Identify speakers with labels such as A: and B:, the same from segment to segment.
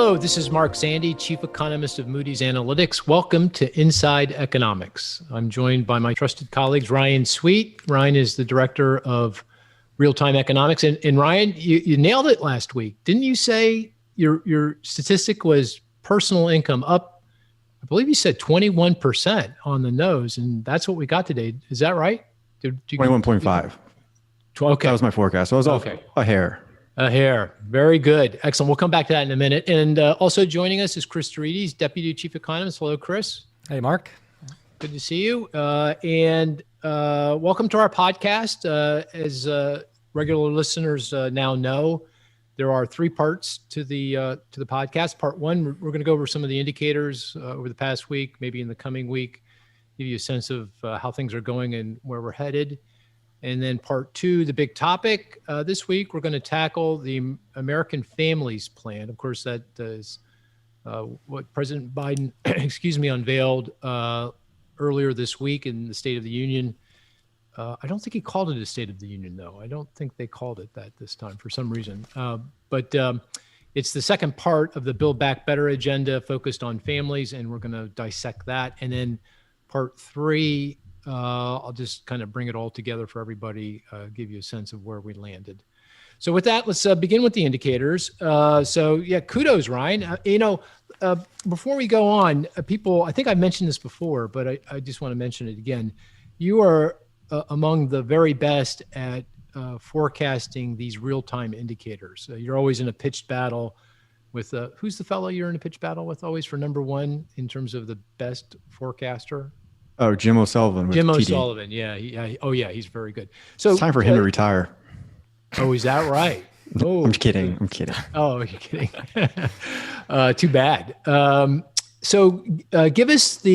A: Hello, this is Mark Zandi, Chief Economist of Moody's Analytics. Welcome to Inside Economics. I'm joined by my trusted colleagues, Ryan Sweet. Ryan is the Director of Real-Time Economics. And Ryan, you nailed it last week. Didn't you say your statistic was personal income up, I believe you said 21% on the nose, and that's what we got today. Is that right?
B: 21.5.
A: Okay.
B: That was my forecast. So I was off a hair.
A: A hair. Very good. Excellent. We'll come back to that in a minute. And also joining us is Chris Terides, Deputy Chief Economist. Hello, Chris.
C: Hey, Mark.
A: Good to see you. And welcome to our podcast. As regular listeners now know, there are three parts to the podcast. Part one, we're going to go over some of the indicators over the past week, maybe in the coming week, give you a sense of how things are going and where we're headed. And then part two, the big topic this week, we're going to tackle the American Families Plan. Of course, that is what President Biden, unveiled earlier this week in the State of the Union. I don't think he called it a State of the Union, though. I don't think they called it that this time for some reason. But it's the second part of the Build Back Better agenda focused on families, and we're going to dissect that. And then part three, I'll just kind of bring it all together for everybody, give you a sense of where we landed. So with that, let's begin with the indicators. Kudos, Ryan. Before we go on, people, I think I mentioned this before, but I just want to mention it again. You are among the very best at forecasting these real-time indicators. You're always in a pitched battle with, who's the fellow you're in a pitched battle with always for number one in terms of the best forecaster?
B: Oh, Jim O'Sullivan.
A: Jim
B: TD.
A: O'Sullivan, yeah. He's very good. So
B: it's time for him to retire.
A: Oh, is that right? Oh,
B: I'm kidding.
A: Oh, you're kidding. Too bad. Can you give us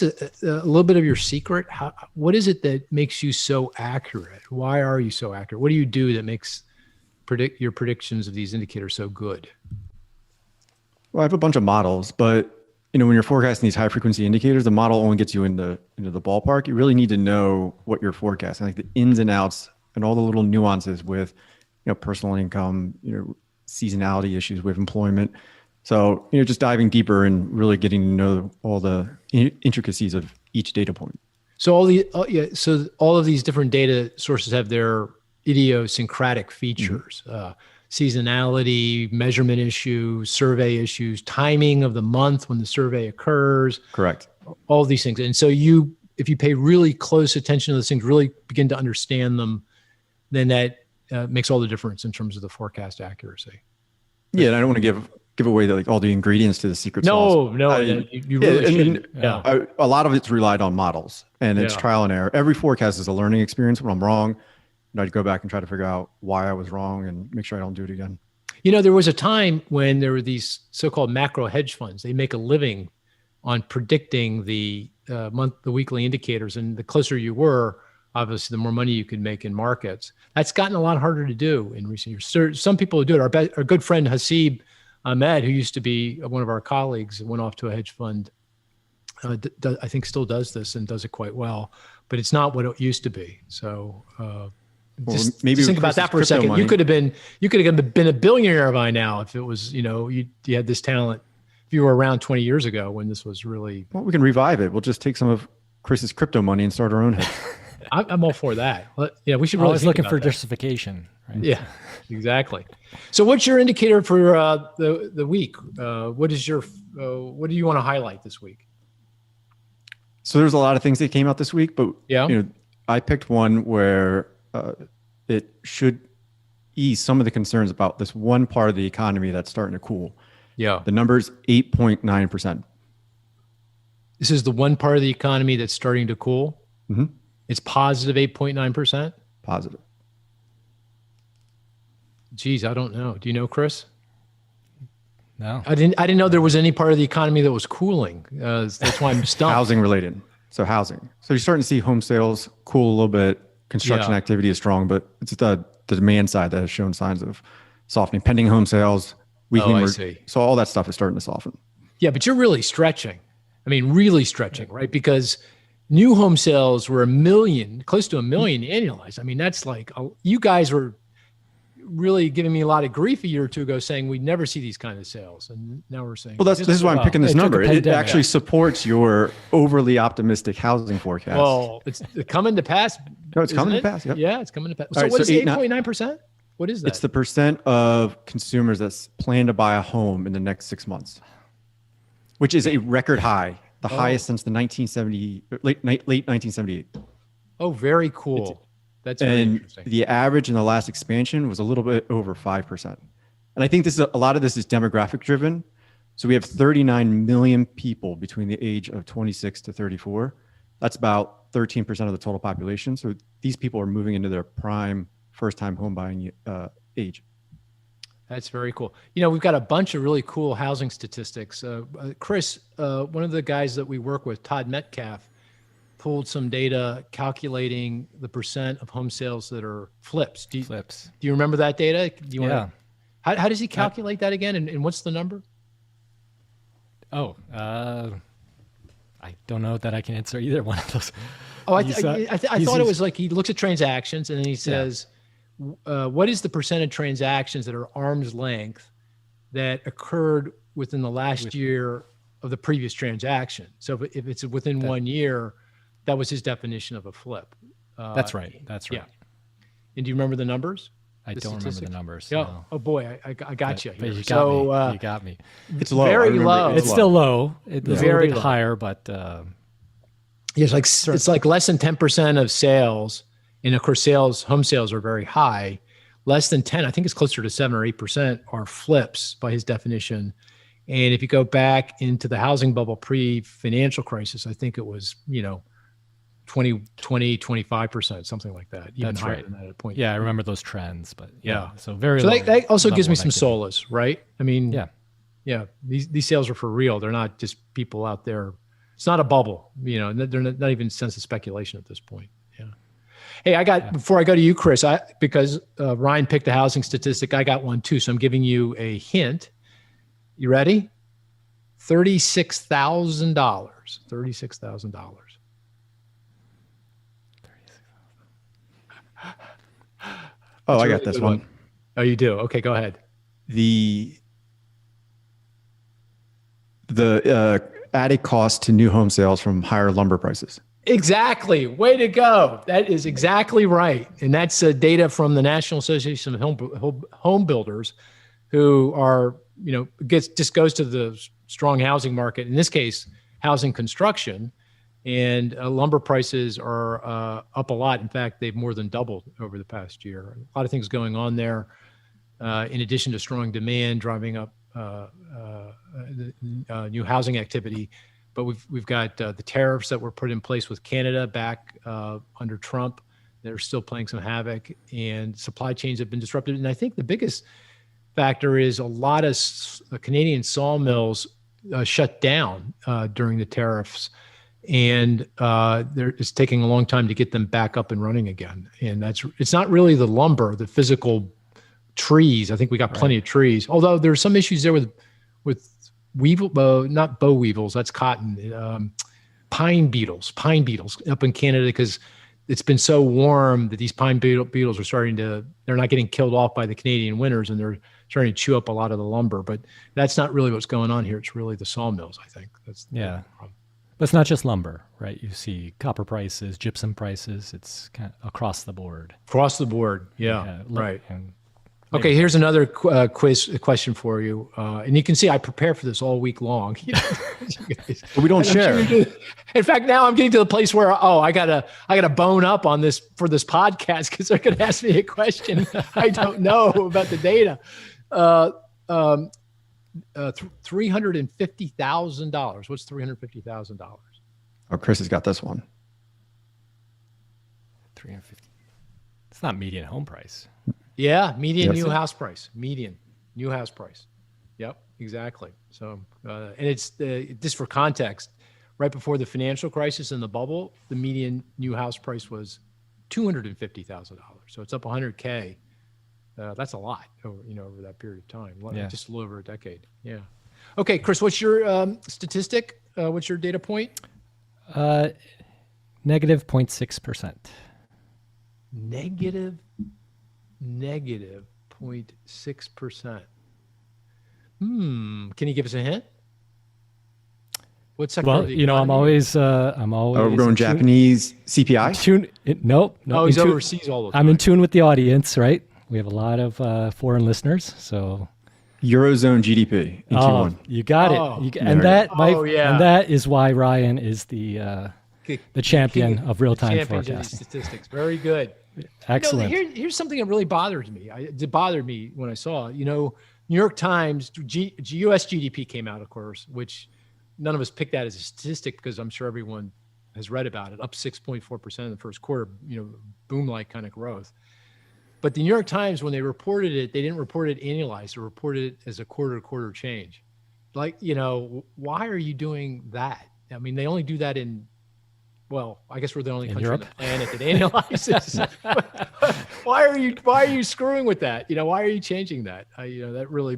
A: a little bit of your secret? What is it that makes you so accurate? Why are you so accurate? What do you do that makes your predictions of these indicators so good?
B: Well, I have a bunch of models, but when you're forecasting these high frequency indicators, the model only gets you into the ballpark. You really need to know what you're forecasting, like the ins and outs and all the little nuances with, personal income, seasonality issues with employment. So, just diving deeper and really getting to know all the intricacies of each data point.
A: So all of these different data sources have their idiosyncratic features. Seasonality, measurement issues, survey issues, timing of the month when the survey occurs.
B: Correct.
A: All of these things. And so if you pay really close attention to those things, really begin to understand them, then that makes all the difference in terms of the forecast accuracy.
B: Yeah, and I don't want to give away all the ingredients to the secret sauce.
A: No, you really shouldn't.
B: A lot of it's relied on models, and it's trial and error. Every forecast is a learning experience. When I'm wrong, I'd go back and try to figure out why I was wrong and make sure I don't do it again.
A: There was a time when there were these so-called macro hedge funds. They make a living on predicting the weekly indicators, and the closer you were, obviously, the more money you could make in markets. That's gotten a lot harder to do in recent years. Some people who do it. Our good friend Hasib Ahmed, who used to be one of our colleagues, went off to a hedge fund. I think still does this and does it quite well, but it's not what it used to be. So. Just think about that for a second. You could have been a billionaire by now if it was, you had this talent. If you were around 20 years ago when this was really.
B: Well, we can revive it. We'll just take some of Chris's crypto money and start our own hedge.
A: I'm all for that. Yeah, we should
C: really.
A: Always
C: looking for justification. Right?
A: Yeah, exactly. So, what's your indicator for the week? What do you want to highlight this week?
B: So there's a lot of things that came out this week, but I picked one where it should ease some of the concerns about this one part of the economy that's starting to cool.
A: Yeah.
B: The number's 8.9%.
A: This is the one part of the economy that's starting to cool?
B: Mm-hmm.
A: It's positive 8.9%?
B: Positive.
A: Geez, I don't know. Do you know, Chris?
C: No.
A: I didn't know there was any part of the economy that was cooling. That's why I'm stumped.
B: Housing related. So housing. So you're starting to see home sales cool a little bit. Construction activity is strong, but it's the demand side that has shown signs of softening. Pending home sales, weakening. So all that stuff is starting to soften.
A: Yeah, but you're really stretching. I mean, really stretching, right? Because new home sales were close to a million annualized. I mean, that's like, you guys were really giving me a lot of grief a year or two ago, saying we'd never see these kind of sales, and now we're saying.
B: Well, this is why I'm picking this
C: it took a
B: number. It
C: pandemic.
B: actually supports your overly optimistic housing forecast.
A: Well, it's coming to pass.
B: No, it's coming to
A: isn't it?
B: pass. Yep.
A: Yeah, it's coming to pass.
B: All
A: So
B: right,
A: what
B: so
A: is 8.9%? What is that?
B: It's the percent of consumers that's plan to buy a home in the next 6 months, which is a record high, the highest since the late 1978.
A: Oh, very cool. That's very
B: And
A: interesting.
B: the average in the last expansion was a little bit over 5%. And I think a lot of this is demographic driven. So we have 39 million people between the age of 26 to 34. That's about 13% of the total population. So these people are moving into their prime first-time home buying age.
A: That's very cool. We've got a bunch of really cool housing statistics. Chris, one of the guys that we work with, Todd Metcalf, pulled some data calculating the percent of home sales that are flips. Do you remember that data?
C: Yeah.
A: How does he calculate that again? And what's the number?
C: Oh, I don't know that I can answer either one of those.
A: Oh, I thought it was like he looks at transactions and then he says, what is the percent of transactions that are arm's length that occurred within the last year of the previous transaction? So if it's within 1 year, that was his definition of a flip.
C: That's right. That's right.
A: Yeah. And do you remember the numbers?
C: I don't remember the numbers.
A: Yeah.
C: No.
A: Oh boy, I got you
C: But
A: here.
C: you got me. You got me.
B: It's low.
A: Very low.
C: It's still low. It's a
A: Very
C: little bit
A: low.
C: higher, but
A: Yeah, it's like less than 10% of sales, and of course, home sales are very high. Less than 10, I think it's closer to 7 or 8% are flips by his definition. And if you go back into the housing bubble pre-financial crisis, I think it was 25%, something like that. Even
C: That's
A: higher
C: right.
A: than that at a point.
C: yeah, I remember those trends. But
A: Yeah.
C: so very.
A: So
C: low
A: that also gives
C: level
A: me
C: of
A: some
C: activity.
A: solace, right? I mean,
C: Yeah.
A: these sales are for real. They're not just people out there. It's not a bubble, they're not even a sense of speculation at this point. Yeah. Hey, before I go to you, Chris, because Ryan picked a housing statistic, I got one too. So I'm giving you a hint. You ready? $36,000. $36,000.
B: Oh, I
A: a
B: got
A: really
B: this
A: good
B: one.
A: Oh, you do? Okay, go ahead.
B: The added cost to new home sales from higher lumber prices.
A: Exactly. Way to go. That is exactly right. And that's data from the National Association of Home Builders, who are, just goes to the strong housing market. In this case, housing construction. And lumber prices are up a lot. In fact, they've more than doubled over the past year. A lot of things going on there, in addition to strong demand driving up new housing activity. But we've got the tariffs that were put in place with Canada back under Trump that are still playing some havoc, and supply chains have been disrupted. And I think the biggest factor is a lot of Canadian sawmills shut down during the tariffs. And it's taking a long time to get them back up and running again. And it's not really the lumber, the physical trees. I think we got plenty of trees, although there's some issues there with weevil, not boll weevils, that's cotton, pine beetles up in Canada, because it's been so warm that these pine beetles are they're not getting killed off by the Canadian winters, and they're starting to chew up a lot of the lumber. But that's not really what's going on here. It's really the sawmills, I think. That's the problem.
C: But it's not just lumber, right? You see copper prices, gypsum prices. It's kind of across the board.
A: Across the board, yeah, right.
C: And
A: Okay, here's another question for you, and you can see I prepare for this all week long.
B: But we don't share.
A: In fact, now I'm getting to the place where I gotta bone up on this for this podcast, because they're gonna ask me a question I don't know about the data. $350,000. What's $350,000?
B: Oh, Chris has got this one.
C: 350. It's not median home price.
A: Yeah, median
B: Yes.
A: new house price. Median new house price. Yep, exactly. So, and it's just for context. Right before the financial crisis and the bubble, the median new house price was $250,000. So it's up $100K. That's a lot over that period of time.
C: Yeah.
A: Just a little over a decade. Yeah. Okay, Chris, what's your statistic? What's your data point?
C: Negative 0.6%.
A: Negative 8.6%. Can you give us a hint? What sector of the
C: I'm
A: economy?
C: always.
B: Oh, we're going Japanese CPI?
C: Nope.
A: Oh, he's overseas all the time.
C: I'm in tune with the audience, right? We have a lot of foreign listeners, so.
B: Eurozone GDP in Q1.
C: You got it. And that is why Ryan is the champion of real-time forecasting.
A: Statistics. Very good.
C: Excellent.
A: Here's something that really bothers me. It bothered me when I saw, New York Times, U.S. GDP came out, of course, which none of us picked that as a statistic because I'm sure everyone has read about it, up 6.4% in the first quarter, boom-like kind of growth. But the New York Times, when they reported it, they didn't report it annualized. They reported it as a quarter-to-quarter change. Like, why are you doing that? I mean, they only do that I guess we're the only country on the planet that annualizes. Why are you screwing with that? Why are you changing that? That really,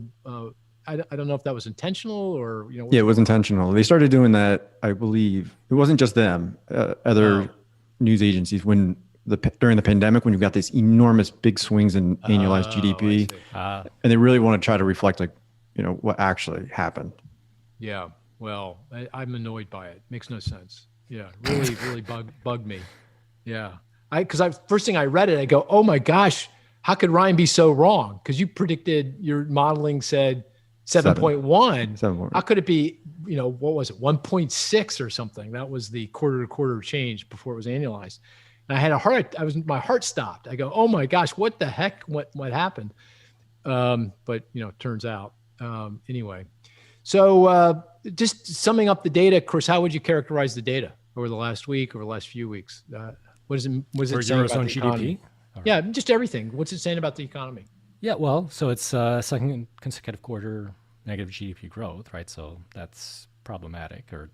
A: I don't know if that was intentional or,
B: Yeah, it was intentional. They started doing that, I believe. It wasn't just them, other news agencies during the pandemic, when you've got these enormous big swings in annualized GDP, and they really want to try to reflect what actually happened.
A: Yeah. Well, I'm annoyed by it. Makes no sense. Yeah. Really bugged me. Yeah. Because first thing I read it, I go, oh my gosh, how could Ryan be so wrong? Because you predicted, your modeling said 7.1. How could it be, what was it? 1.6 or something? That was the quarter-to-quarter change before it was annualized. And I had my heart stopped. I go, oh my gosh, what the heck? What happened? But turns out, anyway. So just summing up the data, Chris, how would you characterize the data over the last week, over the last few weeks? What is it saying about the economy? Yeah, just everything. What's it saying about the economy?
C: Yeah, well, so it's second consecutive quarter negative GDP growth, right? So that's problematic or.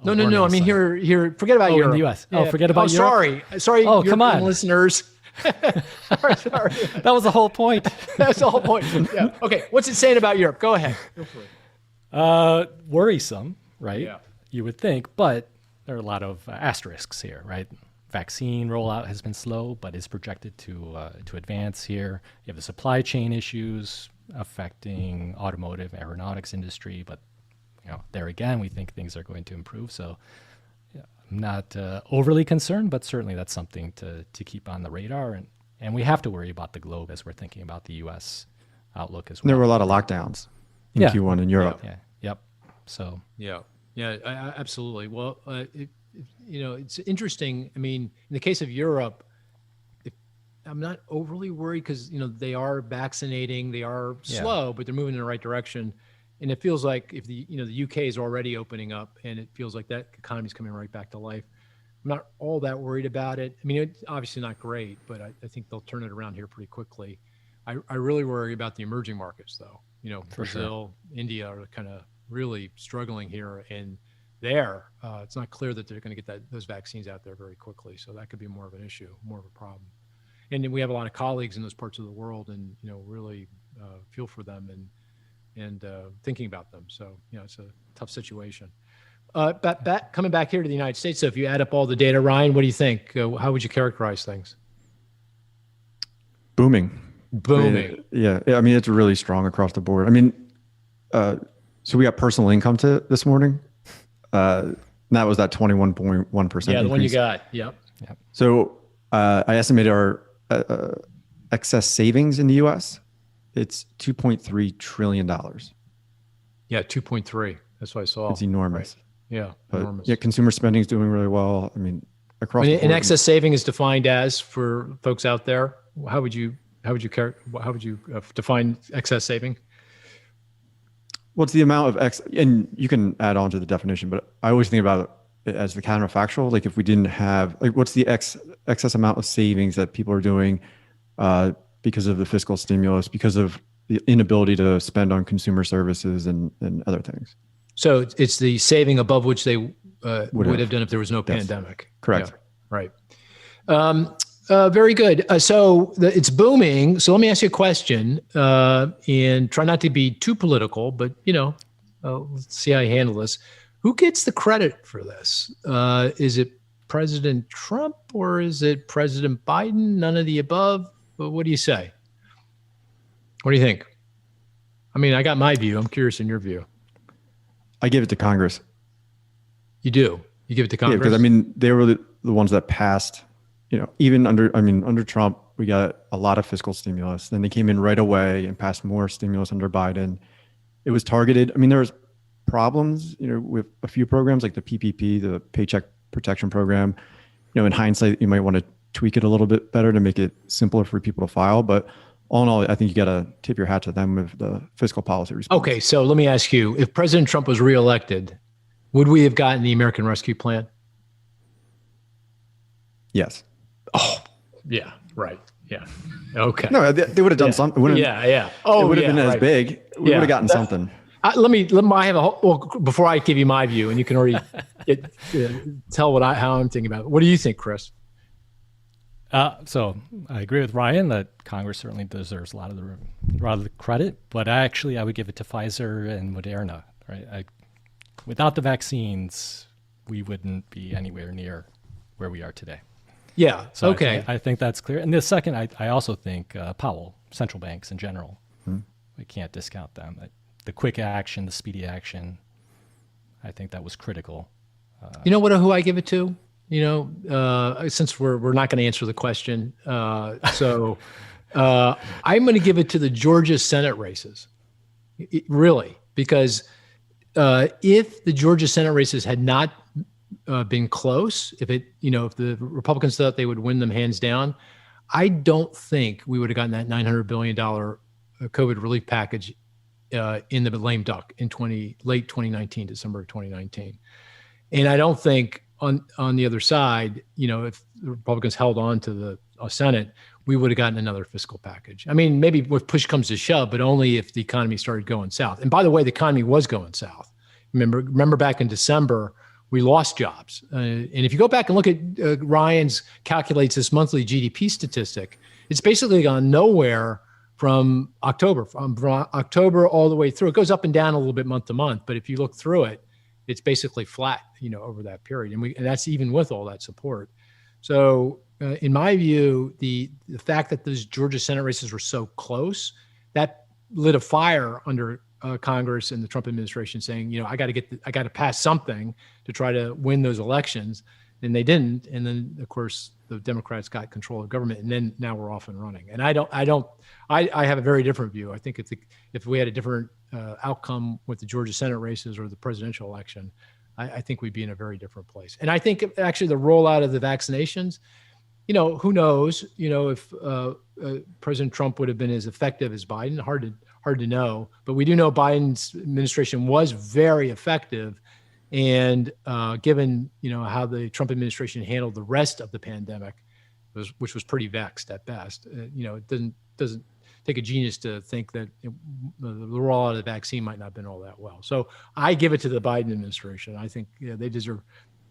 A: No. I mean, here. Forget about Europe.
C: In the U.S. Yeah. Forget about
A: Europe. Sorry.
C: Oh, come on,
A: listeners. sorry.
C: That was the whole point.
A: That's the whole point. Yeah. Okay. What's it saying about Europe? Go ahead. Go for
C: it. Worrisome, right?
A: Yeah.
C: You would think, but there are a lot of asterisks here, right? Vaccine rollout has been slow, but is projected to advance here. You have the supply chain issues affecting automotive, aeronautics industry, but there again, we think things are going to improve. So I'm not overly concerned, but certainly that's something to keep on the radar. And we have to worry about the globe as we're thinking about the U.S. outlook as well.
B: There were a lot of lockdowns in Q1 in Europe.
C: Yeah. Yep. So.
A: Yeah, absolutely. Well, it's interesting. I mean, in the case of Europe, I'm not overly worried because, they are vaccinating, they are slow, but they're moving in the right direction. And it feels like if the UK is already opening up and it feels like that economy is coming right back to life. I'm not all that worried about it. I mean, it's obviously not great, but I think they'll turn it around here pretty quickly. I really worry about the emerging markets though. Brazil, India are kind of really struggling here, and it's not clear that they're going to get those vaccines out there very quickly. So that could be more of an issue, more of a problem. And then we have a lot of colleagues in those parts of the world, and really feel for them and thinking about them. So it's a tough situation. Coming back here to the United States. So if you add up all the data, Ryan, what do you think? How would you characterize things?
B: Booming.
A: Yeah.
B: I mean, it's really strong across the board. I mean, so we got personal income this morning. And that was that 21.1%.
A: Yeah, the one you got. Yep.
B: So I estimated our excess savings in the U.S. It's $2.3 trillion.
A: Yeah, 2.3. That's what I saw.
B: It's enormous.
A: Right. Yeah,
B: enormous. Yeah, consumer spending is doing really well. I mean, across the board.
A: And excess saving is defined as, for folks out there, how would you define excess saving?
B: What's the amount of and you can add on to the definition, but I always think about it as the counterfactual. Like if we didn't have, what's the excess amount of savings that people are doing because of the fiscal stimulus, because of the inability to spend on consumer services and other things. So
A: it's the saving above which they would have done if there was no pandemic.
B: Correct.
A: Yeah, right. Very good. So it's booming. So let me ask you a question, and try not to be too political, but let's see how you handle this. Who gets the credit for this? Is it President Trump or is it President Biden? None of the above. What do you say? What do you think? I mean, I got my view. I'm curious in your view.
B: I give it to Congress.
A: You do? You give it to
B: Yeah,
A: Congress?
B: because I mean, they were the ones that passed, even under Trump, we got a lot of fiscal stimulus. Then they came in right away and passed more stimulus under Biden. It was targeted. I mean, there was problems, with a few programs like the PPP, the Paycheck Protection Program. In hindsight, you might want to tweak it a little bit better to make it simpler for people to file. But all in all, I think you got to tip your hat to them with the fiscal policy response.
A: Okay, so let me ask you, if President Trump was reelected, would we have gotten the American Rescue Plan?
B: Yes.
A: Oh, yeah, right. Yeah. Okay.
B: No, they would have done something.
A: Yeah. Oh,
B: it would have been as big. We would have gotten something.
A: I have before I give you my view, and you can already tell how I'm thinking about it. What do you think, Chris?
C: So I agree with Ryan that Congress certainly deserves a lot of the credit, but I would give it to Pfizer and Moderna. Right? Without the vaccines, we wouldn't be anywhere near where we are today.
A: Yeah.
C: So
A: okay.
C: I think that's clear. And the second, I also think Powell, central banks in general, we can't discount them. The quick action, the speedy action, I think that was critical.
A: You know who I give it to? Since we're not going to answer the question, so I'm going to give it to the Georgia Senate races. Really, because if the Georgia Senate races had not been close, if the Republicans thought they would win them hands down, I don't think we would have gotten that $900 billion COVID relief package in the lame duck in late 2019, December of 2019. And I don't think on the other side, if the Republicans held on to the Senate, we would have gotten another fiscal package. I mean, maybe if push comes to shove, but only if the economy started going south. And by the way, the economy was going south. Remember back in December, we lost jobs. And if you go back and look at Ryan's calculates this monthly GDP statistic, it's basically gone nowhere from October all the way through. It goes up and down a little bit month to month, but if you look through it, it's basically flat, over that period. And that's even with all that support. So in my view, the fact that those Georgia Senate races were so close, that lit a fire under Congress and the Trump administration saying, I got to pass something to try to win those elections. And they didn't. And then of course the Democrats got control of government, and then now we're off and running. And I have a very different view. I think if we had a different outcome with the Georgia Senate races or the presidential election, I think we'd be in a very different place. And I think actually the rollout of the vaccinations, who knows, if President Trump would have been as effective as Biden, hard to know, but we do know Biden's administration was very effective. And given, how the Trump administration handled the rest of the pandemic, which was pretty vexed at best, it doesn't take a genius to think that the rollout of the vaccine might not have been all that well. So I give it to the Biden administration. I think they deserve.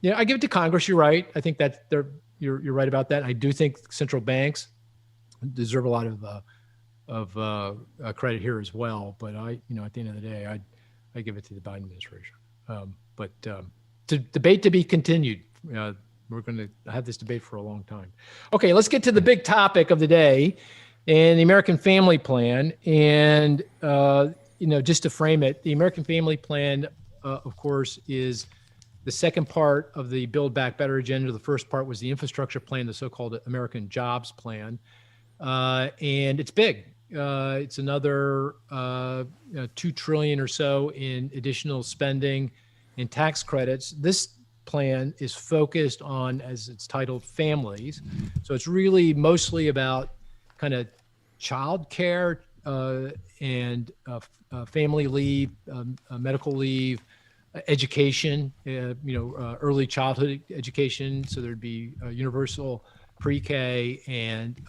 A: I give it to Congress. You're right. I think that you're right about that. I do think central banks deserve a lot of credit here as well. But at the end of the day, I give it to the Biden administration. But debate to be continued. We're going to have this debate for a long time. Okay, let's get to the big topic of the day and the American Family Plan. And, just to frame it, the American Family Plan, of course, is the second part of the Build Back Better agenda. The first part was the infrastructure plan, the so-called American Jobs Plan. And it's big. It's another $2 trillion or so in additional spending and tax credits. This plan is focused on, as it's titled, families. So it's really mostly about kind of child care and family leave, medical leave, education, early childhood education. So there'd be universal pre-K, and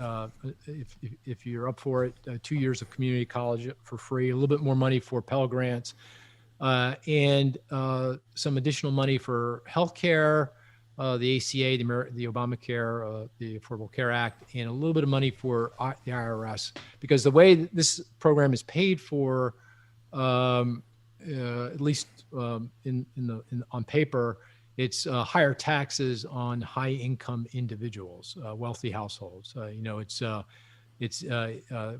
A: if you're up for it, 2 years of community college for free, a little bit more money for Pell Grants, and some additional money for healthcare, the ACA, the Obamacare, the Affordable Care Act, and a little bit of money for the IRS. Because the way this program is paid for, at least on paper, it's higher taxes on high-income individuals, wealthy households. It's It's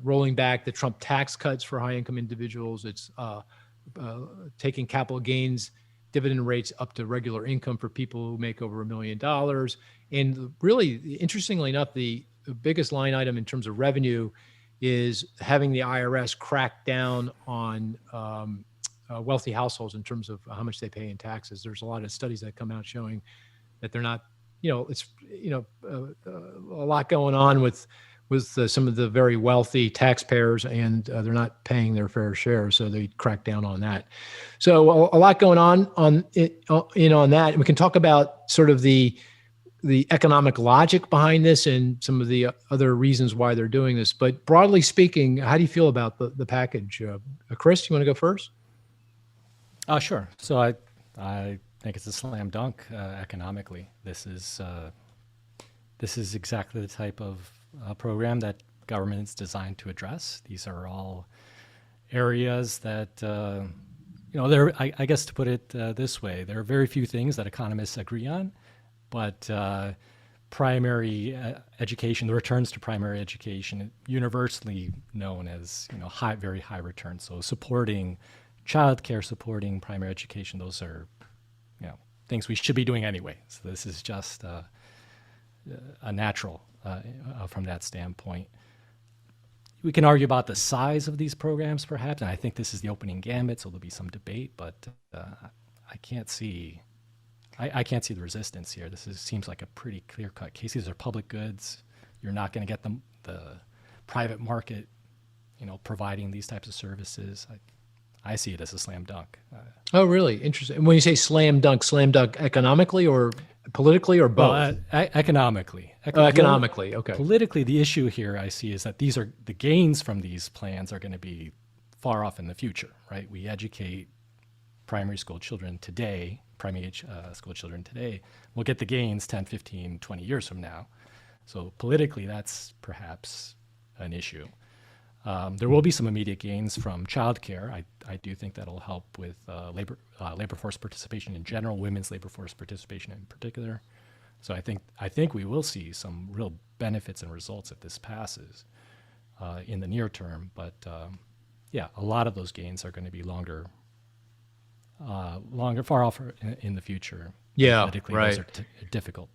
A: rolling back the Trump tax cuts for high-income individuals. It's taking capital gains dividend rates up to regular income for people who make over $1 million. And really, interestingly enough, the biggest line item in terms of revenue is having the IRS crack down on wealthy households in terms of how much they pay in taxes. There's a lot of studies that come out showing that they're not, it's, a lot going on with some of the very wealthy taxpayers, and they're not paying their fair share, so they crack down on that. So a lot going on that. And we can talk about sort of the economic logic behind this and some of the other reasons why they're doing this. But broadly speaking, how do you feel about the package? Chris, you want to go first?
C: Sure. So I think it's a slam dunk economically. This is exactly the type of program that government is designed to address. These are all areas that, I guess to put it this way, there are very few things that economists agree on, but primary education, the returns to primary education, universally known as, very high returns. So supporting childcare, supporting primary education, those are, things we should be doing anyway. So this is just a natural from that standpoint. We can argue about the size of these programs, perhaps, and I think this is the opening gambit, so there'll be some debate. But I can't see the resistance here. Seems like a pretty clear-cut case. These are public goods. You're not going to get the private market, providing these types of services. I see it as a slam dunk.
A: Oh, really? Interesting. When you say slam dunk economically or politically or both?
C: Well, economically.
A: Economically, okay.
C: Politically, the issue here I see is that the gains from these plans are going to be far off in the future, right? We educate primary school children today, primary age school children today. We'll get the gains 10, 15, 20 years from now. So politically, that's perhaps an issue. There will be some immediate gains from childcare. I do think that'll help with labor force participation in general, women's labor force participation in particular. So I think we will see some real benefits and results if this passes in the near term. But a lot of those gains are going to be far off in the future.
A: Yeah,
C: politically,
A: right.
C: Those are difficult.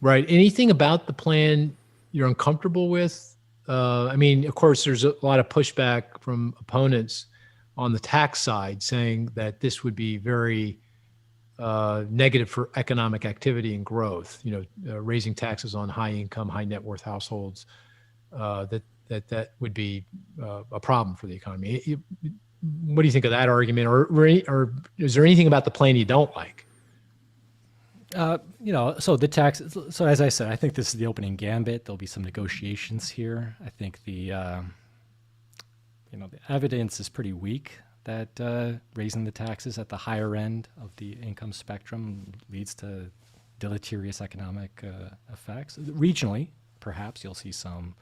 A: Right. Anything about the plan you're uncomfortable with? Of course, there's a lot of pushback from opponents on the tax side saying that this would be very negative for economic activity and growth, raising taxes on high income, high net worth households, that would be a problem for the economy. What do you think of that argument? Or is there anything about the plan you don't like?
C: So the tax. So as I said, I think this is the opening gambit. There'll be some negotiations here. I think the evidence is pretty weak that raising the taxes at the higher end of the income spectrum leads to deleterious economic effects. Regionally, perhaps you'll see some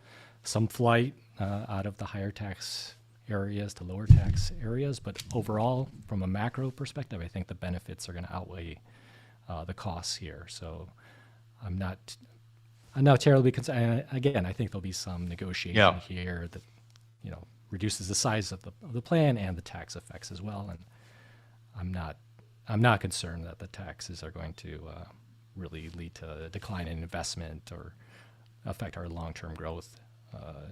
C: flight out of the higher tax areas to lower tax areas, but overall, from a macro perspective, I think the benefits are going to outweigh the costs here. So I'm not terribly concerned. Again, I think there'll be some negotiation here that reduces the size of the plan and the tax effects as well. And I'm not concerned that the taxes are going to really lead to a decline in investment or affect our long-term growth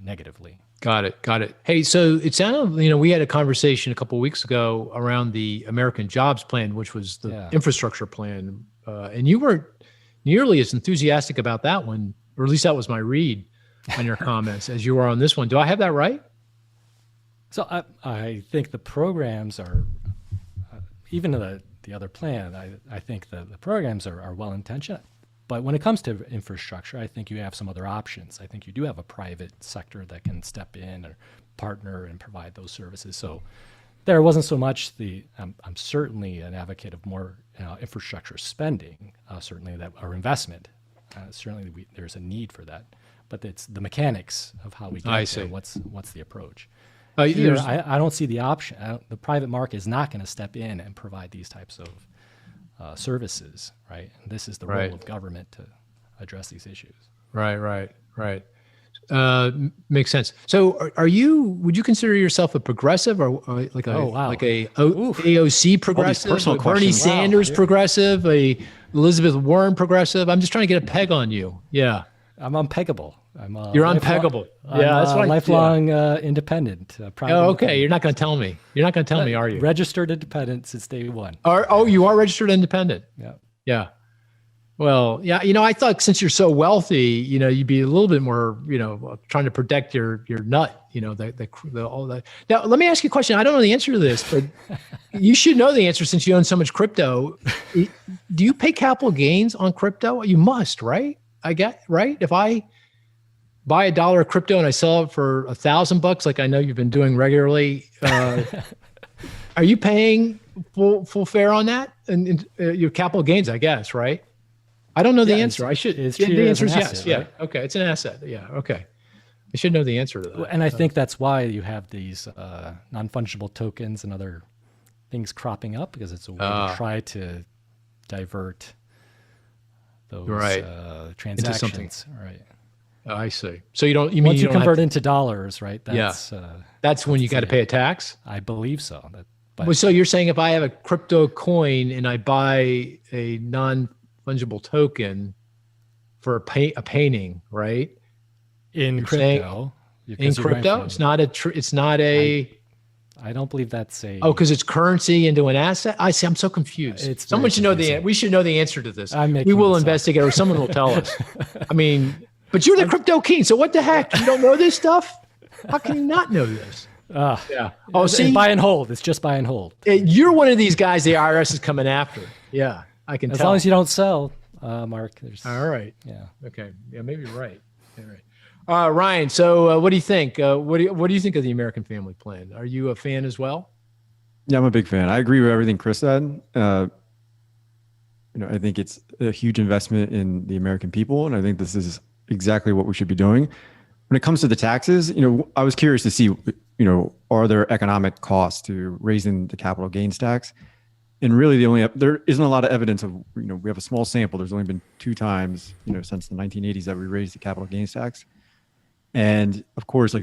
C: negatively.
A: Got it. Hey, so it sounded, we had a conversation a couple of weeks ago around the American Jobs Plan, which was the infrastructure plan. And you weren't nearly as enthusiastic about that one, or at least that was my read on your comments as you were on this one. Do I have that right?
C: So I think the programs are, even the other plan, I think the programs are well-intentioned. But when it comes to infrastructure, I think you have some other options. I think you do have a private sector that can step in or partner and provide those services. So there wasn't so much I'm certainly an advocate of more infrastructure spending, certainly or investment. Certainly there's a need for that. But it's the mechanics of how we get there. What's the approach? Here, I don't see the option. The private market is not going to step in and provide these types of services, right? And this is the role of government to address these issues.
A: Right. Makes sense. So are you, would you consider yourself a progressive or like a, AOC progressive,
B: personal
A: a Bernie
B: questions.
A: Sanders progressive, a Elizabeth Warren progressive? I'm just trying to get a peg on you. Yeah.
C: I'm unpeggable.
A: You're unpeggable. Yeah, that's right.
C: Lifelong independent.
A: Oh, okay. You're not going to tell me. You're not going to tell me, are you?
C: Registered independent since day one.
A: You are registered independent.
C: Yeah.
A: Yeah. Well, yeah. I thought since you're so wealthy, you'd be a little bit more, trying to protect your nut. All that. Now, let me ask you a question. I don't know the answer to this, but you should know the answer since you own so much crypto. Do you pay capital gains on crypto? You must, right? I get right. If I buy $1 of crypto and I sell it for $1,000, like I know you've been doing regularly, are you paying full fare on that and your capital gains? I guess, right? I don't know the answer. I should. The answer is yes. Yeah. Okay. It's an asset. Yeah. Okay. I should know the answer to that.
C: And I think that's why you have these non-fungible tokens and other things cropping up, because it's a way to try to divert those transactions. Right.
A: Oh, I see. So
C: once you convert into dollars, right?
A: That's when you got to pay a tax?
C: I believe so.
A: So you're saying if I have a crypto coin and I buy a non-fungible token for a painting, right?
C: In crypto.
A: It's not a.
C: I don't believe that's a.
A: Oh, because it's currency into an asset. I see. I'm so confused. Someone should know we should know the answer to this. We will investigate, or someone will tell us. I mean, but you're the crypto king, so what the heck? You don't know this stuff? How can you not know this?
C: Yeah. Oh, see, buy and hold. It's just buy and hold.
A: You're one of these guys the IRS is coming after. Yeah, I can tell.
C: As long as you don't sell, Mark.
A: All right.
C: Yeah.
A: Okay. Yeah, maybe you're right. All right. Ryan, so what do you think? What do you think of the American Family Plan? Are you a fan as well?
B: Yeah, I'm a big fan. I agree with everything Chris said. I think it's a huge investment in the American people, and I think this is exactly what we should be doing. When it comes to the taxes, I was curious to see, are there economic costs to raising the capital gains tax? And really there isn't a lot of evidence of, we have a small sample. There's only been 2 times, since the 1980s that we raised the capital gains tax. And of course,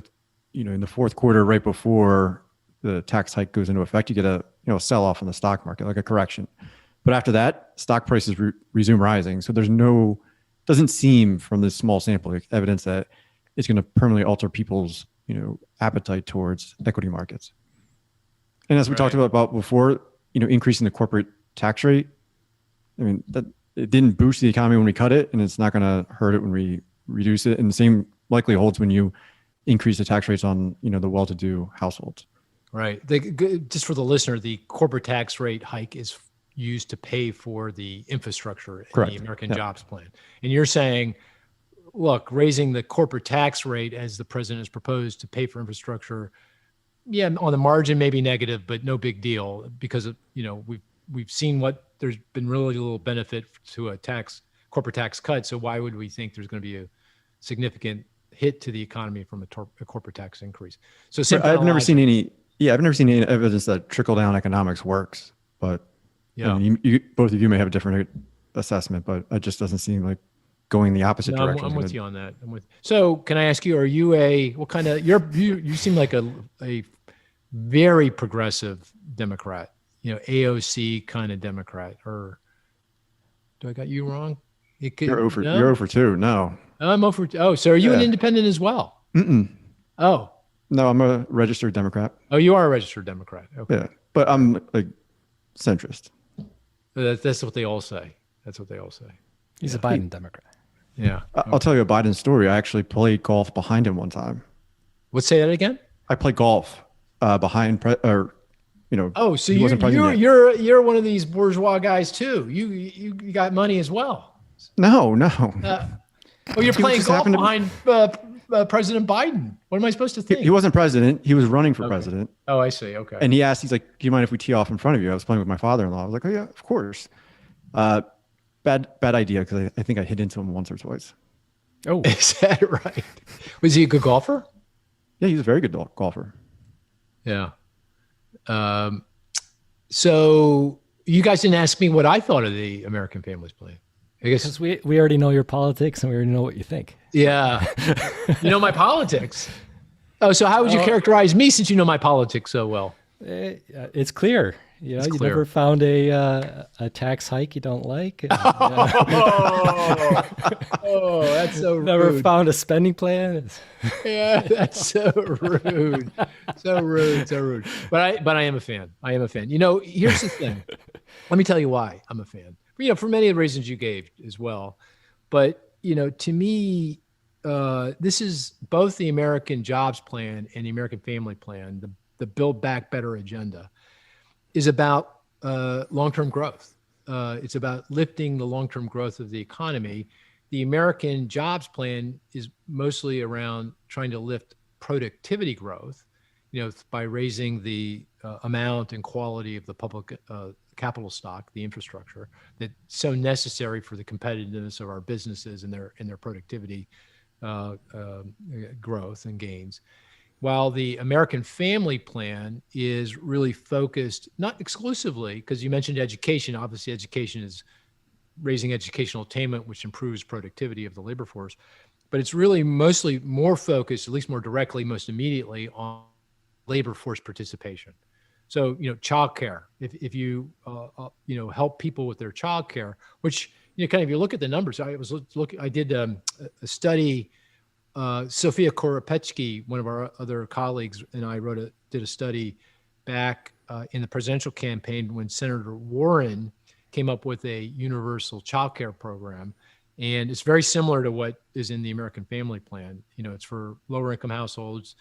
B: in the fourth quarter, right before the tax hike goes into effect, you get a sell off in the stock market, like a correction. But after that, stock prices resume rising. So doesn't seem from this small sample evidence that it's going to permanently alter people's, appetite towards equity markets. And as we talked about before, increasing the corporate tax rate, I mean, that it didn't boost the economy when we cut it, and it's not going to hurt it when we reduce it. And the same likely holds when you increase the tax rates on, the well-to-do households.
A: Right. Just for the listener, the corporate tax rate hike is used to pay for the infrastructure in the American Jobs Plan. And you're saying, look, raising the corporate tax rate as the president has proposed to pay for infrastructure, on the margin, maybe negative, but no big deal, because we've seen there's been really little benefit to a corporate tax cut. So why would we think there's going to be a significant hit to the economy from a corporate tax increase? So
B: I've never seen any evidence that trickle down economics works, but both of you may have a different assessment, but it just doesn't seem like going the opposite direction.
A: I'm with you on that. So can I ask you, are you you seem like a very progressive Democrat, AOC kind of Democrat, or do I got you wrong?
B: You're over 2. No.
A: I'm over. Oh, so are you an independent as well?
B: Mm-mm.
A: Oh.
B: No, I'm a registered Democrat.
A: Oh, you are a registered Democrat. Okay.
B: Yeah, but I'm centrist.
A: That's what they all say.
C: He's a Biden Democrat.
A: Yeah.
B: I'll tell you a Biden story. I actually played golf behind him one time.
A: Say that again?
B: I played golf behind
A: Oh, so you're one of these bourgeois guys too. You got money as well.
B: No.
A: You're playing golf behind President Biden. What am I supposed to think?
B: He wasn't president. He was running for president.
A: Oh, I see. Okay.
B: And he's like, do you mind if we tee off in front of you? I was playing with my father-in-law. I was like, oh yeah, of course. Bad idea, because I think I hit into him once or twice.
A: Oh, is that right? Was he a good golfer?
B: Yeah, he's a very good golfer.
A: Yeah. So you guys didn't ask me what I thought of the American Families Plan. I guess
C: Because we already know your politics and we already know what you think.
A: yeah. You know my politics. Oh, so how would you characterize me since you know my politics so well?
C: It's clear. You know,
A: It's
C: you
A: clear.
C: never found a tax hike you don't like. And,
A: Oh, that's so
C: never
A: rude.
C: found a spending plan.
A: Yeah, that's so rude. So rude, so rude. But I am a fan. I am a fan. You know, here's the thing. Let me tell you why I'm a fan. You know, for many of the reasons you gave as well. But, you know, to me, this is both the American Jobs Plan and the American Family Plan, the Build Back Better agenda, is about long-term growth. It's about lifting the long-term growth of the economy. The American Jobs Plan is mostly around trying to lift productivity growth, you know, by raising the amount and quality of the public capital stock, the infrastructure that's so necessary for the competitiveness of our businesses and their productivity growth and gains. While the American Family Plan is really focused, not exclusively, because you mentioned education. Obviously, education is raising educational attainment, which improves productivity of the labor force. But it's really mostly more focused, at least more directly, most immediately, on labor force participation. So, you know, childcare. If you you know, help people with their childcare, which, you know, kind of, if you look at the numbers, I did a study. Sophia Koropetsky, one of our other colleagues, and I did a study back in the presidential campaign when Senator Warren came up with a universal child care program. And it's very similar to what is in the American Family Plan. You know, it's for lower income households.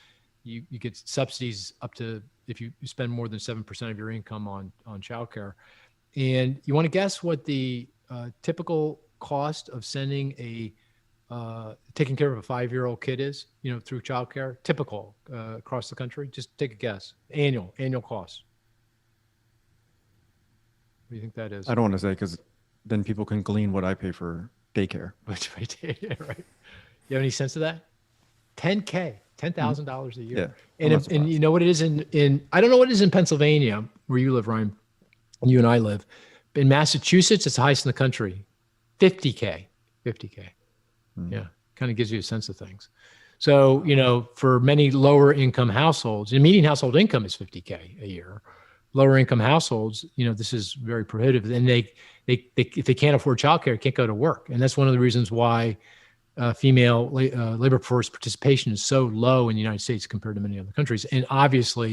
A: You get subsidies up to, if you spend more than 7% of your income on child care. And you want to guess what the typical cost of sending taking care of a 5-year-old kid is, you know, through childcare, typical across the country? Just take a guess. Annual cost. What do you think that is?
B: I don't want to say because then people can glean what I pay for daycare.
A: Right. You have any sense of that? $10,000, $10,000 a year.
B: Yeah,
A: and you know what it is in I don't know what it is in Pennsylvania, where you live, Ryan, and you and I live. In Massachusetts, it's the highest in the country. $50K. Yeah, kind of gives you a sense of things. So, you know, for many lower income households, and median household income is $50K a year. Lower income households, you know, this is very prohibitive. And they if they can't afford childcare, can't go to work. And that's one of the reasons why female labor force participation is so low in the United States compared to many other countries. And obviously,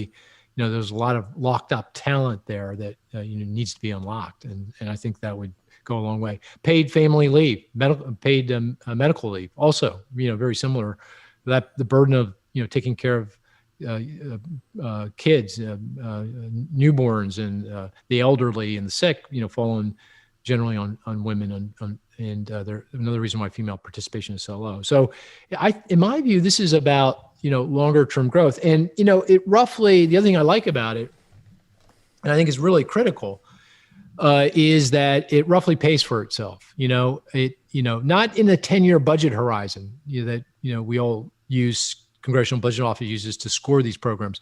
A: you know, there's a lot of locked up talent there that you know, needs to be unlocked. And I think that would go a long way. Paid family leave, paid medical leave, also, you know, very similar. That the burden of, you know, taking care of kids, newborns, and the elderly and the sick, you know, fallen generally on women, and they're another reason why female participation is so low. So, in my view, this is about, you know, longer term growth, and you know, it roughly, the other thing I like about it, and I think is really critical, is that it roughly pays for itself. You know, not in a 10-year budget horizon, that we all use, Congressional Budget Office uses to score these programs,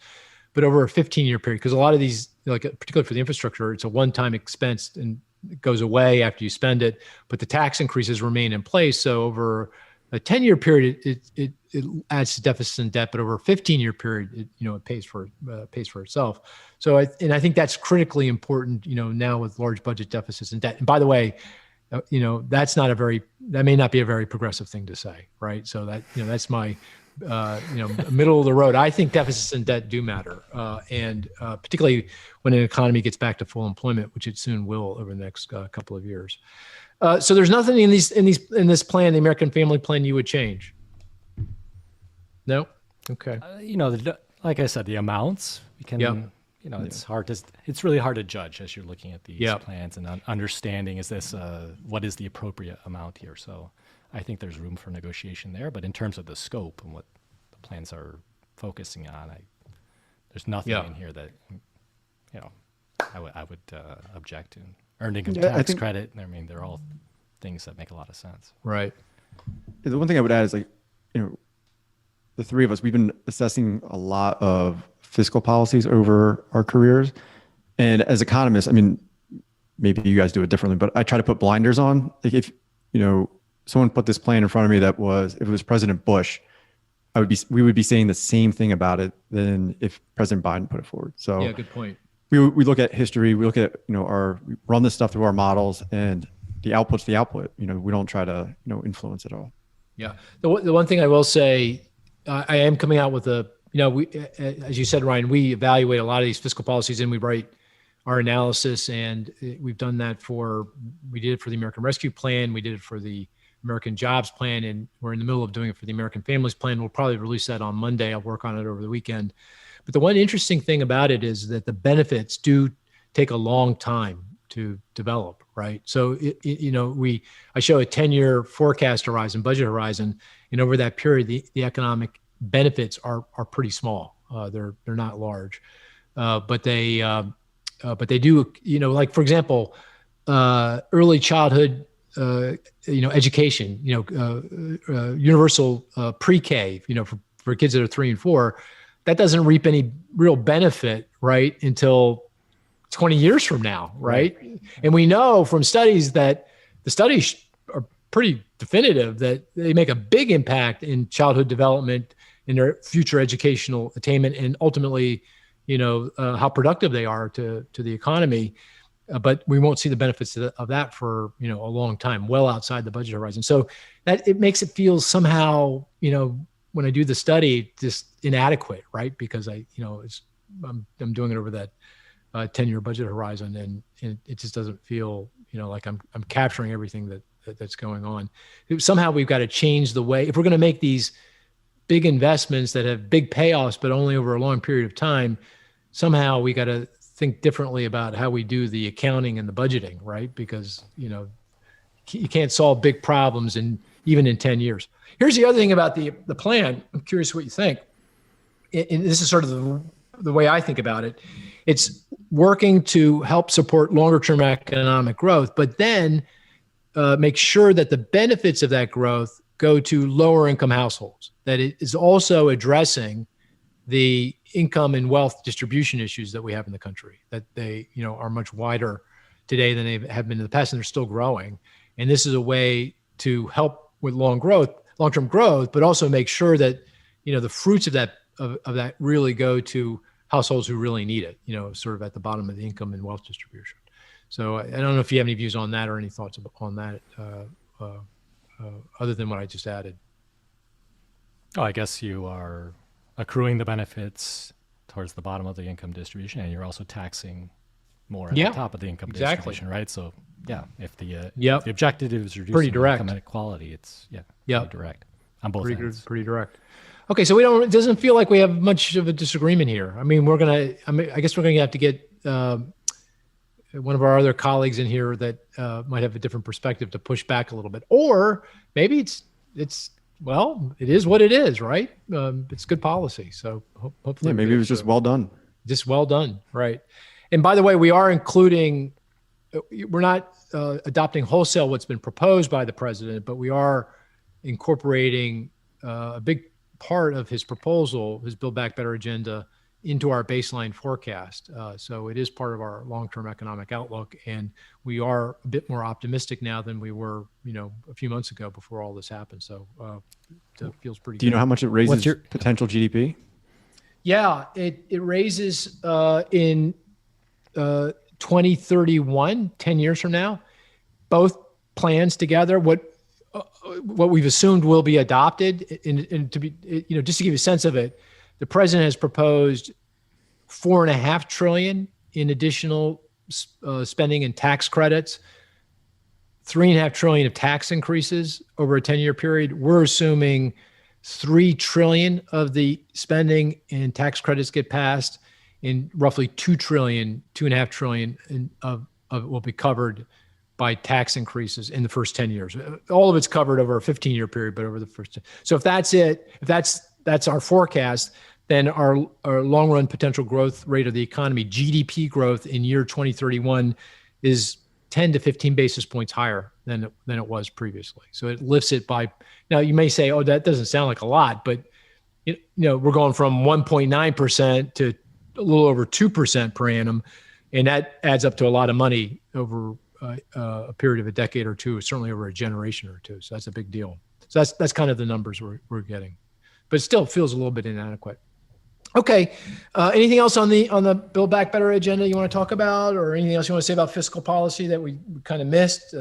A: but over a 15-year period, because a lot of these, like particularly for the infrastructure, it's a one-time expense and it goes away after you spend it, but the tax increases remain in place. So over a 10-year period, it adds to deficits and debt, but over a 15-year period, it pays for itself. So I think that's critically important, now with large budget deficits and debt. And by the way, that may not be a very progressive thing to say, right? So that's my, middle of the road. I think deficits and debt do matter, and particularly when an economy gets back to full employment, which it soon will over the next couple of years. So there's nothing in this plan, the American Family Plan, you would change? No? Okay.
C: Like I said, the amounts we can.
A: Yep.
C: It's really hard to judge as you're looking at these plans and understanding what is the appropriate amount here. So I think there's room for negotiation there, but in terms of the scope and what the plans are focusing on, there's nothing in here that I would object to. Earning a tax credit, I mean, they're all things that make a lot of sense.
A: Right.
B: The one thing I would add is the three of us, we've been assessing a lot of fiscal policies over our careers. And as economists, I mean, maybe you guys do it differently, but I try to put blinders on. Like if someone put this plan in front of me that was, if it was President Bush, we would be saying the same thing about it than if President Biden put it forward. So
A: yeah, good point.
B: We look at history, we look at, we run this stuff through our models, and the output's the output. We don't try to, influence it all.
A: Yeah. The one thing I will say, I am coming out with as you said, Ryan, we evaluate a lot of these fiscal policies and we write our analysis, and we've done that we did it for the American Rescue Plan. We did it for the American Jobs Plan, and we're in the middle of doing it for the American Families Plan. We'll probably release that on Monday. I'll work on it over the weekend. But the one interesting thing about it is that the benefits do take a long time to develop, right? So, I show a 10-year forecast horizon, budget horizon, and over that period, the economic benefits are pretty small. They're not large, but they do, like, for example, early childhood, education, universal pre-K, for kids that are 3 and 4, that doesn't reap any real benefit, right, until 20 years from now, right? And we know from studies that the studies are pretty definitive that they make a big impact in childhood development, in their future educational attainment, and ultimately, how productive they are to the economy. But we won't see the benefits of that for, a long time, well outside the budget horizon. So that it makes it feel somehow, when I do the study, just inadequate, right? Because I'm doing it over that 10-year budget horizon, and it just doesn't feel, like I'm capturing everything that's going on. Somehow we've got to change the way, if we're going to make these big investments that have big payoffs, but only over a long period of time, somehow we got to think differently about how we do the accounting and the budgeting, right? Because, you can't solve big problems even in 10 years. Here's the other thing about the plan. I'm curious what you think. And this is sort of the way I think about it. It's working to help support longer term economic growth, but then make sure that the benefits of that growth go to lower income households, that it is also addressing the income and wealth distribution issues that we have in the country, that they, are much wider today than they have been in the past, and they're still growing. And this is a way to help with long-term growth, but also make sure that, the fruits of that really go to households who really need it, sort of at the bottom of the income and wealth distribution. So I don't know if you have any views on that or any thoughts on that, other than what I just added.
C: Oh, I guess you are accruing the benefits towards the bottom of the income distribution, and you're also taxing more at the top of the income distribution, right? So, if the objective is reducing income inequality, it's pretty direct on both ends.
A: Pretty direct. Okay, so it doesn't feel like we have much of a disagreement here. I mean, I guess we're going to have to get one of our other colleagues in here that might have a different perspective to push back a little bit, or maybe it is what it is, right? It's good policy. So hopefully,
B: maybe it was just well done.
A: Just well done, right? And by the way, we are including. We're not adopting wholesale what's been proposed by the president, but we are incorporating a big part of his proposal, his Build Back Better agenda, into our baseline forecast. So it is part of our long-term economic outlook, and we are a bit more optimistic now than we were, a few months ago before all this happened. So it feels pretty good.
B: Do you know how much it raises potential GDP?
A: Yeah, it raises in 2031, 10 years from now, both plans together, what we've assumed will be adopted, and to be, just to give you a sense of it, the president has proposed $4.5 trillion in additional spending and tax credits, $3.5 trillion of tax increases over a 10-year period. We're assuming $3 trillion of the spending and tax credits get passed, and roughly $2.5 trillion of it will be covered by tax increases in the first 10 years. All of it's covered over a 15-year period, but over the first 10. So if that's it, if that's our forecast, then our long-run potential growth rate of the economy, GDP growth in year 2031, is 10 to 15 basis points higher than it was previously. So it lifts it by. Now you may say, "Oh, that doesn't sound like a lot," but we're going from 1.9% to a little over 2% per annum, and that adds up to a lot of money over a period of a decade or two, certainly over a generation or two. So that's a big deal. So that's kind of the numbers we're getting, but it still feels a little bit inadequate. Okay. Anything else on the Build Back Better agenda you want to talk about, or anything else you want to say about fiscal policy that we kind of missed?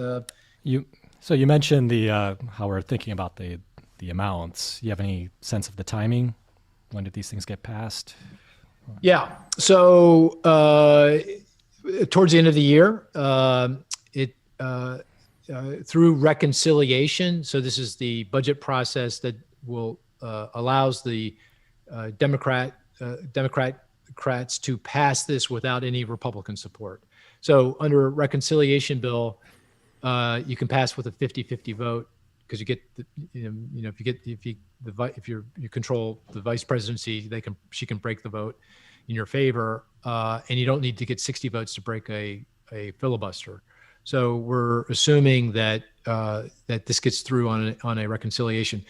C: You mentioned how we're thinking about the amounts. You have any sense of the timing? When did these things get passed?
A: Yeah. So towards the end of the year, through reconciliation. So this is the budget process that will allows the Democrats to pass this without any Republican support. So under a reconciliation bill, you can pass with a 50-50 vote because you get if you control the vice presidency, she can break the vote in your favor, and you don't need to get 60 votes to break a filibuster. So we're assuming that that this gets through on a reconciliation.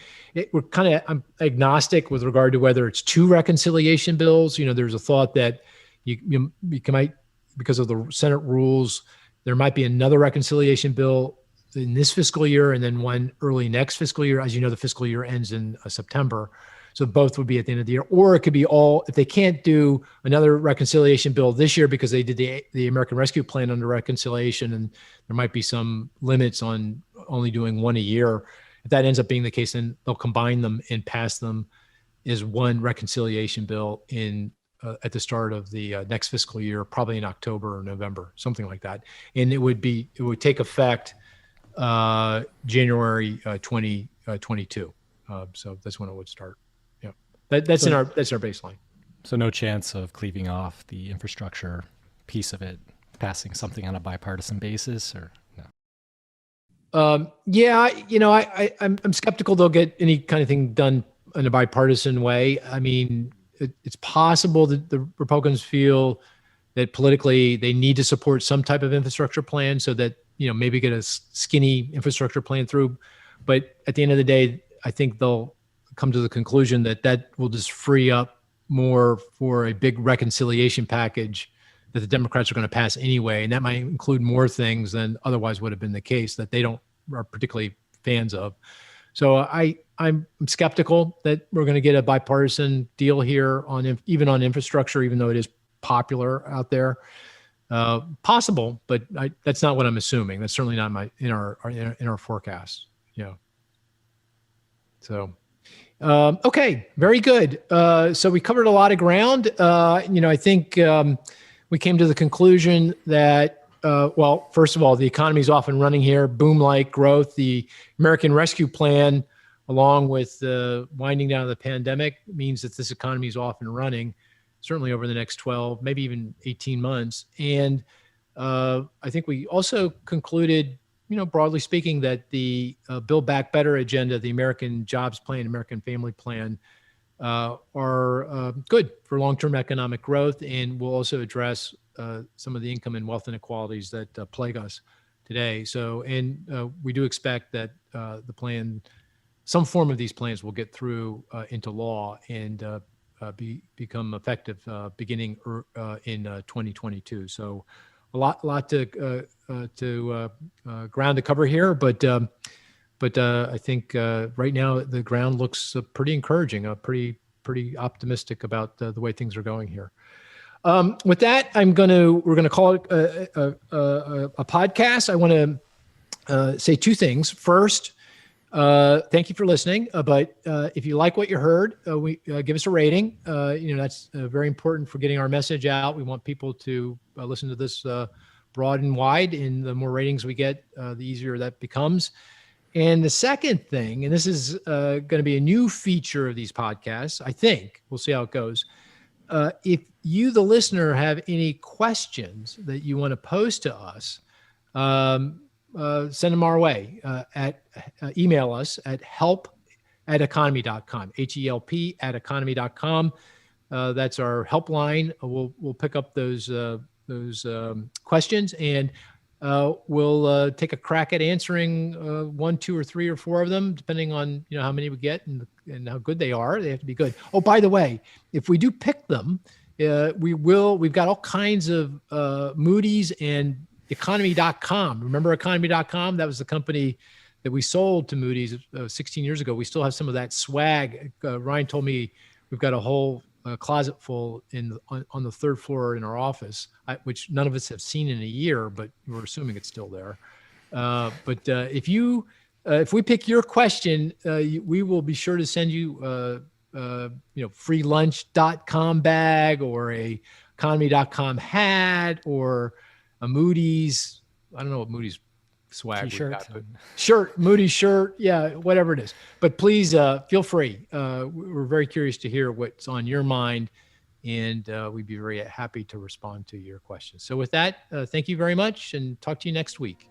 A: I'm agnostic with regard to whether it's two reconciliation bills. There's a thought that you might, because of the Senate rules, there might be another reconciliation bill in this fiscal year and then one early next fiscal year. As you know, the fiscal year ends in September. So both would be at the end of the year, or it could be all, if they can't do another reconciliation bill this year because they did the American Rescue Plan under reconciliation, and there might be some limits on only doing one a year. If that ends up being the case, then they'll combine them and pass them as one reconciliation bill at the start of the next fiscal year, probably in October or November, something like that. And it would take effect January 2022. So that's when it would start. That's our baseline.
C: So no chance of cleaving off the infrastructure piece of it, passing something on a bipartisan basis, or no? I'm skeptical they'll get any kind of thing done in a bipartisan way. I mean, it's possible that the Republicans feel that politically they need to support some type of infrastructure plan so that, maybe get a skinny infrastructure plan through. But at the end of the day, I think they'll come to the conclusion that will just free up more for a big reconciliation package that the Democrats are going to pass anyway. And that might include more things than otherwise would have been the case that they are particularly fans of. So I'm skeptical that we're going to get a bipartisan deal here even on infrastructure, even though it is popular out there. Possible, but that's not what I'm assuming. That's certainly not in our forecast. So. Okay, very good. So we covered a lot of ground. I think we came to the conclusion that, first of all, the economy is off and running here, boom-like growth. The American Rescue Plan, along with the winding down of the pandemic, means that this economy is off and running, certainly over the next 12, maybe even 18 months. And I think we also concluded, broadly speaking, that the Build Back Better agenda, the American Jobs Plan, American Family Plan, are good for long-term economic growth, and will also address some of the income and wealth inequalities that plague us today. So, and we do expect that some form of these plans will get through into law and become effective beginning in 2022. So, a lot to ground to cover here, but I think right now the ground looks pretty encouraging, pretty optimistic about the way things are going here. With that, we're gonna call it a podcast. I want to say two things. First, thank you for listening. But if you like what you heard, give us a rating. That's very important for getting our message out. We want people to listen to this broad and wide, and the more ratings we get, the easier that becomes. And the second thing, and this is going to be a new feature of these podcasts, I think, we'll see how it goes. If you, the listener, have any questions that you want to pose to us, send them our way. Email us at help@economy.com, HELP@economy.com. That's our helpline. We'll pick up those questions, and we'll take a crack at answering one, two, or three, or four of them, depending on how many we get and how good they are. They have to be good. Oh, by the way, if we do pick them, we've got all kinds of Moody's and
A: economy.com. Remember economy.com? That was the company that we sold to Moody's 16 years ago. We still have some of that swag. Ryan told me we've got a whole closet full on the third floor in our office, which none of us have seen in a year, but we're assuming it's still there. But if we pick your question, we will be sure to send you free lunch.com bag or a economy.com hat or a Moody's. I don't know what Moody's swag
C: T-shirt.
A: we got, but shirt, Moody shirt. Yeah, whatever it is. But please feel free. We're very curious to hear what's on your mind, and we'd be very happy to respond to your questions. So with that, thank you very much, and talk to you next week.